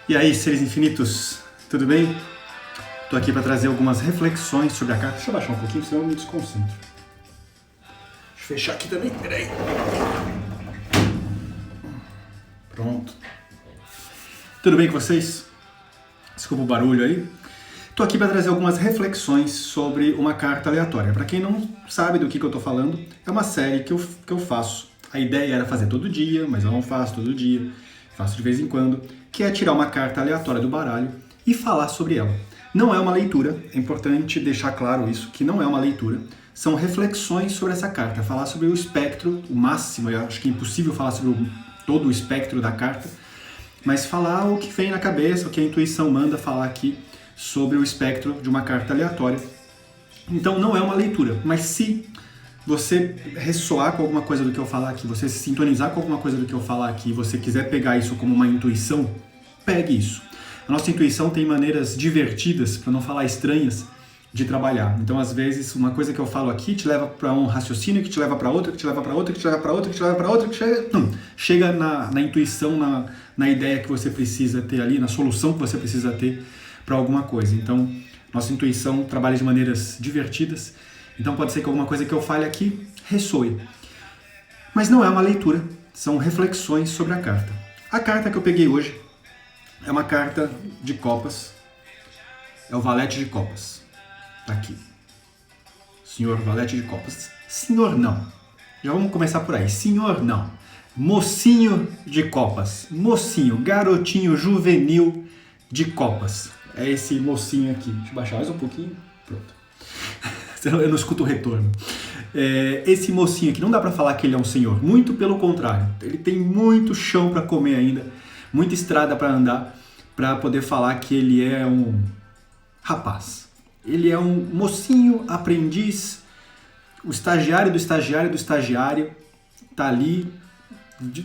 E aí, seres infinitos, tudo bem? Estou aqui para trazer algumas reflexões sobre a carta. Deixa eu baixar um pouquinho, senão eu me desconcentro. Deixa eu fechar aqui também, peraí. Pronto. Tudo bem com vocês? Desculpa o barulho aí. Estou aqui para trazer algumas reflexões sobre uma carta aleatória. Para quem não sabe do que eu estou falando, é uma série que eu faço. A ideia era fazer todo dia, mas eu não faço todo dia. Faço de vez em quando, que é tirar uma carta aleatória do baralho e falar sobre ela. Não é uma leitura, é importante deixar claro isso, que não é uma leitura. São reflexões sobre essa carta, falar sobre o espectro, o máximo, eu acho que é impossível falar sobre todo o espectro da carta, mas falar o que vem na cabeça, o que a intuição manda falar aqui sobre o espectro de uma carta aleatória. Então não é uma leitura, mas se você ressoar com alguma coisa do que eu falar aqui, você se sintonizar com alguma coisa do que eu falar aqui, você quiser pegar isso como uma intuição, pegue isso. A nossa intuição tem maneiras divertidas, para não falar estranhas, de trabalhar. Então, às vezes, uma coisa que eu falo aqui te leva para um raciocínio, que te leva para outra, que te leva para outra, que te leva para outra, que te leva para outra, que chega na intuição, na ideia que você precisa ter ali, na solução que você precisa ter para alguma coisa. Então, nossa intuição trabalha de maneiras divertidas. Então pode ser que alguma coisa que eu fale aqui ressoe. Mas não é uma leitura, são reflexões sobre a carta. A carta que eu peguei hoje é uma carta de copas, é o valete de copas. Tá aqui. Senhor valete de copas. Senhor não. Já vamos começar por aí. Senhor não. Mocinho de copas. Mocinho, garotinho juvenil de copas. É esse mocinho aqui. Deixa eu baixar mais um pouquinho. Pronto. Eu não escuto o retorno. Esse mocinho aqui, não dá pra falar que ele é um senhor. Muito pelo contrário. Ele tem muito chão pra comer ainda. Muita estrada pra andar. Pra poder falar que ele é um rapaz. Ele é um mocinho, aprendiz. O estagiário do estagiário do estagiário. Tá ali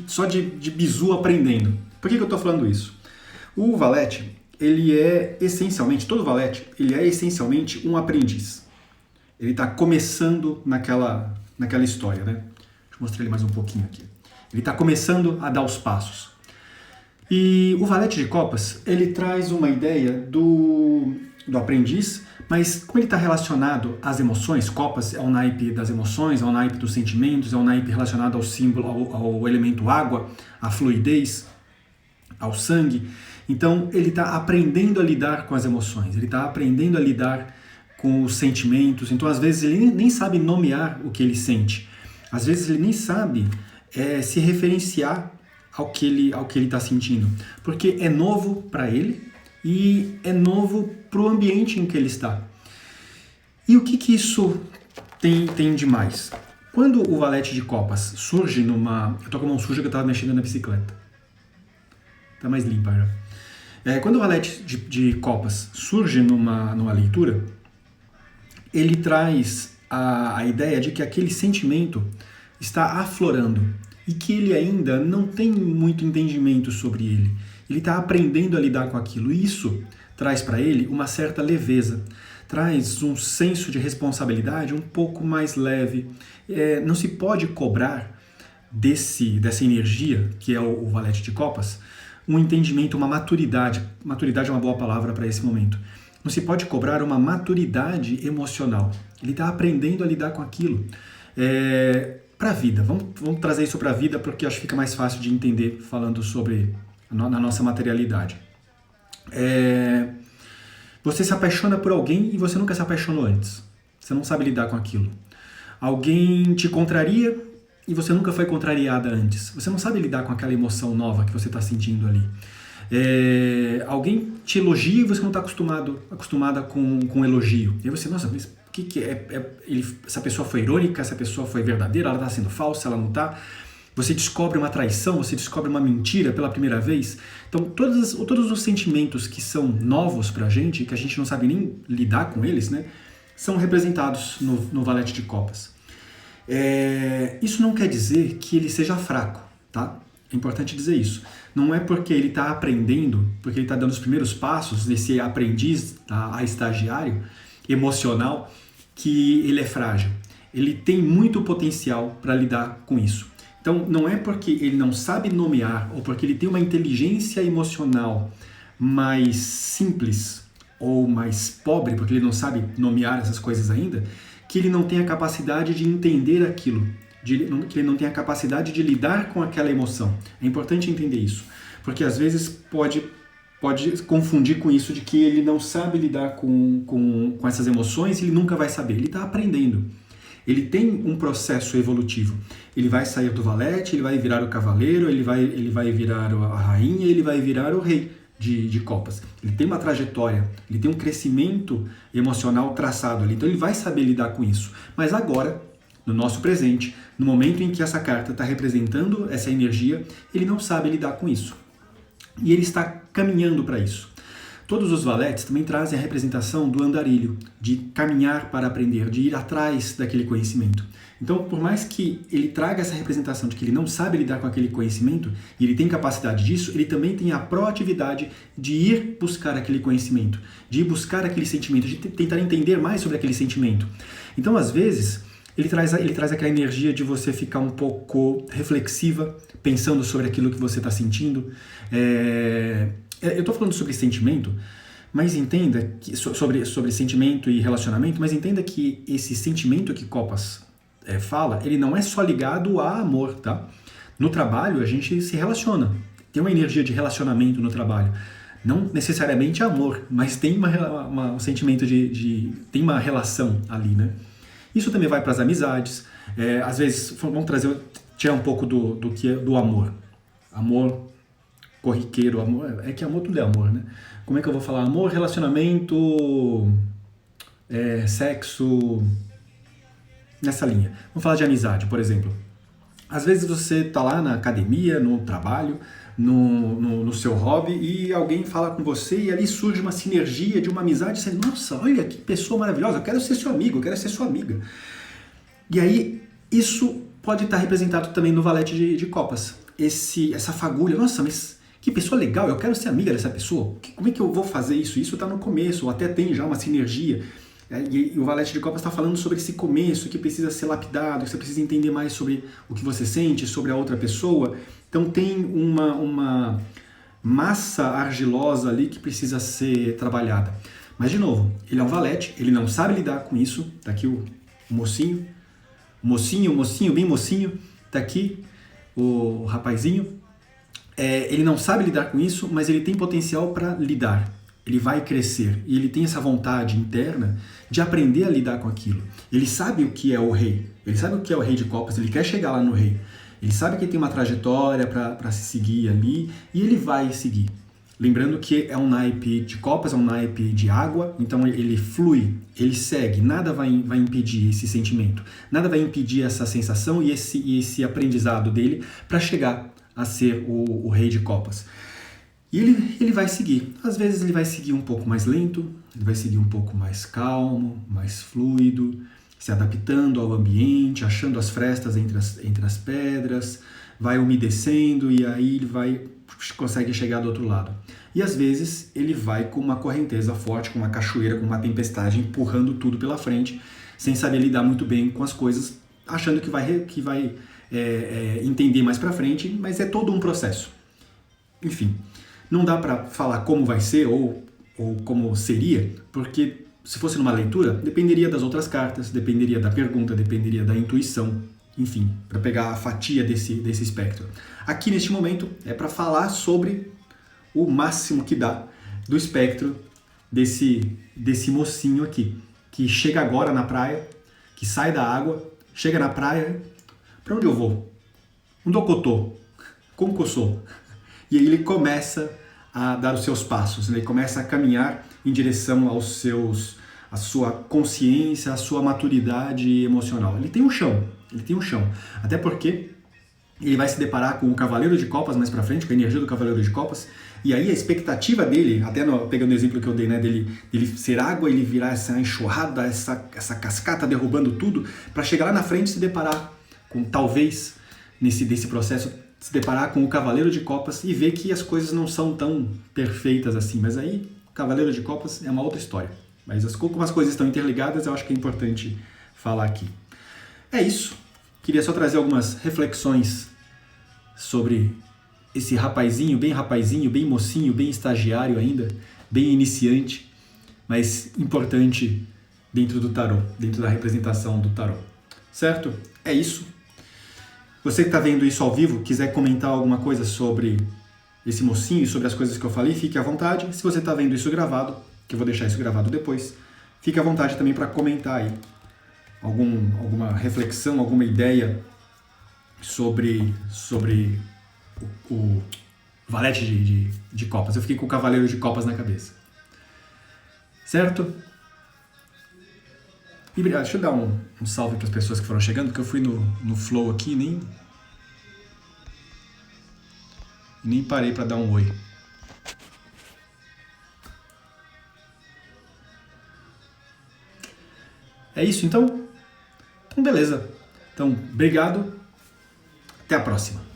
só de bizu aprendendo. Por que eu tô falando isso? O valete, ele é essencialmente, todo valete, ele é essencialmente um aprendiz. Ele está começando naquela história, né? Deixa eu mostrar ele mais um pouquinho aqui. Ele está começando a dar os passos. E o valete de copas, ele traz uma ideia do aprendiz, mas como ele está relacionado às emoções, copas é o naipe das emoções, é o naipe dos sentimentos, é o naipe relacionado ao símbolo, ao elemento água, à fluidez, ao sangue. Então ele está aprendendo a lidar com as emoções, ele está aprendendo a lidar com os sentimentos. Então às vezes ele nem sabe nomear o que ele sente. Às vezes ele nem sabe se referenciar ao que ele está sentindo. Porque é novo para ele e é novo para o ambiente em que ele está. E o que isso tem de mais? Quando o valete de copas surge numa... Eu tô com a mão suja que eu estava mexendo na bicicleta. Tá mais limpa já. Quando o valete de copas surge numa leitura, ele traz a ideia de que aquele sentimento está aflorando e que ele ainda não tem muito entendimento sobre ele. Ele está aprendendo a lidar com aquilo e isso traz para ele uma certa leveza, traz um senso de responsabilidade um pouco mais leve. Não se pode cobrar dessa energia, que é o valete de copas, um entendimento, uma maturidade. Maturidade é uma boa palavra para esse momento. Não se pode cobrar uma maturidade emocional. Ele está aprendendo a lidar com aquilo. Para a vida. Vamos trazer isso para a vida porque acho que fica mais fácil de entender falando sobre na nossa materialidade. Você se apaixona por alguém e você nunca se apaixonou antes. Você não sabe lidar com aquilo. Alguém te contraria e você nunca foi contrariada antes. Você não sabe lidar com aquela emoção nova que você está sentindo ali. Alguém te elogia e você não está acostumada com elogio. E aí você, nossa, mas o que é? Essa pessoa foi irônica, essa pessoa foi verdadeira, ela está sendo falsa, ela não está. Você descobre uma traição, você descobre uma mentira pela primeira vez. Então, todos os sentimentos que são novos pra gente, que a gente não sabe nem lidar com eles, né, são representados no valete de copas. Isso não quer dizer que ele seja fraco, tá? É importante dizer isso. Não é porque ele está aprendendo, porque ele está dando os primeiros passos desse aprendiz a estagiário emocional, que ele é frágil. Ele tem muito potencial para lidar com isso. Então, não é porque ele não sabe nomear ou porque ele tem uma inteligência emocional mais simples ou mais pobre, porque ele não sabe nomear essas coisas ainda, que ele não tem a capacidade de entender aquilo, que ele não tem a capacidade de lidar com aquela emoção. É importante entender isso, porque às vezes pode confundir com isso de que ele não sabe lidar com essas emoções e ele nunca vai saber. Ele está aprendendo. Ele tem um processo evolutivo. Ele vai sair do valete, ele vai virar o cavaleiro, ele vai virar a rainha, ele vai virar o rei de copas. Ele tem uma trajetória, ele tem um crescimento emocional traçado ali. Então ele vai saber lidar com isso. Mas agora, no nosso presente, no momento em que essa carta está representando essa energia, ele não sabe lidar com isso. E ele está caminhando para isso. Todos os valetes também trazem a representação do andarilho, de caminhar para aprender, de ir atrás daquele conhecimento. Então, por mais que ele traga essa representação de que ele não sabe lidar com aquele conhecimento, e ele tem capacidade disso, ele também tem a proatividade de ir buscar aquele conhecimento, de ir buscar aquele sentimento, de tentar entender mais sobre aquele sentimento. Então, às vezes, ele traz aquela energia de você ficar um pouco reflexiva, pensando sobre aquilo que você está sentindo. Eu estou falando sobre sentimento, mas entenda que, sobre sentimento e relacionamento, mas entenda que esse sentimento que Copas fala, ele não é só ligado a amor, tá? No trabalho a gente se relaciona, tem uma energia de relacionamento no trabalho. Não necessariamente amor, mas tem um sentimento tem uma relação ali, né? Isso também vai para as amizades. Às vezes, vamos tirar um pouco do amor. Amor corriqueiro, amor. É que amor tudo é amor, né? Como é que eu vou falar? Amor, relacionamento, sexo, nessa linha. Vamos falar de amizade, por exemplo. Às vezes você está lá na academia, no trabalho, no seu hobby, e alguém fala com você e ali surge uma sinergia de uma amizade, e você, nossa, olha que pessoa maravilhosa, eu quero ser seu amigo, eu quero ser sua amiga. E aí, isso pode estar representado também no valete de copas. Essa fagulha, nossa, mas que pessoa legal, eu quero ser amiga dessa pessoa, como é que eu vou fazer isso? Isso está no começo, ou até tem já uma sinergia. E o valete de copas está falando sobre esse começo que precisa ser lapidado, que você precisa entender mais sobre o que você sente, sobre a outra pessoa. Então tem uma massa argilosa ali que precisa ser trabalhada. Mas, de novo, ele é um valete, ele não sabe lidar com isso. Tá aqui o mocinho, bem mocinho, tá aqui o rapazinho. Ele não sabe lidar com isso, mas ele tem potencial para lidar. Ele vai crescer e ele tem essa vontade interna de aprender a lidar com aquilo. Ele sabe o que é o rei, ele sabe o que é o rei de copas, ele quer chegar lá no rei. Ele sabe que tem uma trajetória para se seguir ali e ele vai seguir. Lembrando que é um naipe de copas, é um naipe de água, então ele flui, ele segue, nada vai impedir esse sentimento, nada vai impedir essa sensação e esse aprendizado dele para chegar a ser o rei de copas. E ele vai seguir. Às vezes ele vai seguir um pouco mais lento, ele vai seguir um pouco mais calmo, mais fluido, se adaptando ao ambiente, achando as frestas entre as pedras, vai umedecendo e aí ele consegue chegar do outro lado. E às vezes ele vai com uma correnteza forte, com uma cachoeira, com uma tempestade, empurrando tudo pela frente, sem saber lidar muito bem com as coisas, achando que vai entender mais pra frente, mas é todo um processo. Enfim. Não dá para falar como vai ser ou como seria, porque se fosse numa leitura, dependeria das outras cartas, dependeria da pergunta, dependeria da intuição, enfim, para pegar a fatia desse espectro. Aqui, neste momento, é para falar sobre o máximo que dá do espectro desse mocinho aqui, que chega agora na praia, que sai da água, chega na praia, para onde eu vou? Onde eu tô? Como que eu sou? E aí ele começa a dar os seus passos, ele começa a caminhar em direção à sua consciência, à sua maturidade emocional. Ele tem um chão, até porque ele vai se deparar com o Cavaleiro de Copas mais pra frente, com a energia do Cavaleiro de Copas, e aí a expectativa dele, até pegando o exemplo que eu dei, né, dele ser água, ele virar essa enxurrada, essa cascata derrubando tudo, para chegar lá na frente e se deparar com, talvez, nesse processo, se deparar com o Cavaleiro de Copas e ver que as coisas não são tão perfeitas assim. Mas aí, o Cavaleiro de Copas é uma outra história. Mas como as coisas estão interligadas, eu acho que é importante falar aqui. É isso. Queria só trazer algumas reflexões sobre esse rapazinho, bem mocinho, bem estagiário ainda, bem iniciante, mas importante dentro do tarô, dentro da representação do tarô. Certo? É isso. Você que está vendo isso ao vivo, quiser comentar alguma coisa sobre esse mocinho, sobre as coisas que eu falei, fique à vontade. Se você está vendo isso gravado, que eu vou deixar isso gravado depois, fique à vontade também para comentar aí alguma reflexão, alguma ideia sobre o valete de copas. Eu fiquei com o cavaleiro de copas na cabeça. Certo? E deixa eu dar um salve para as pessoas que foram chegando, porque eu fui no flow aqui e nem parei para dar um oi. É isso então? Então beleza. Então, obrigado. Até a próxima.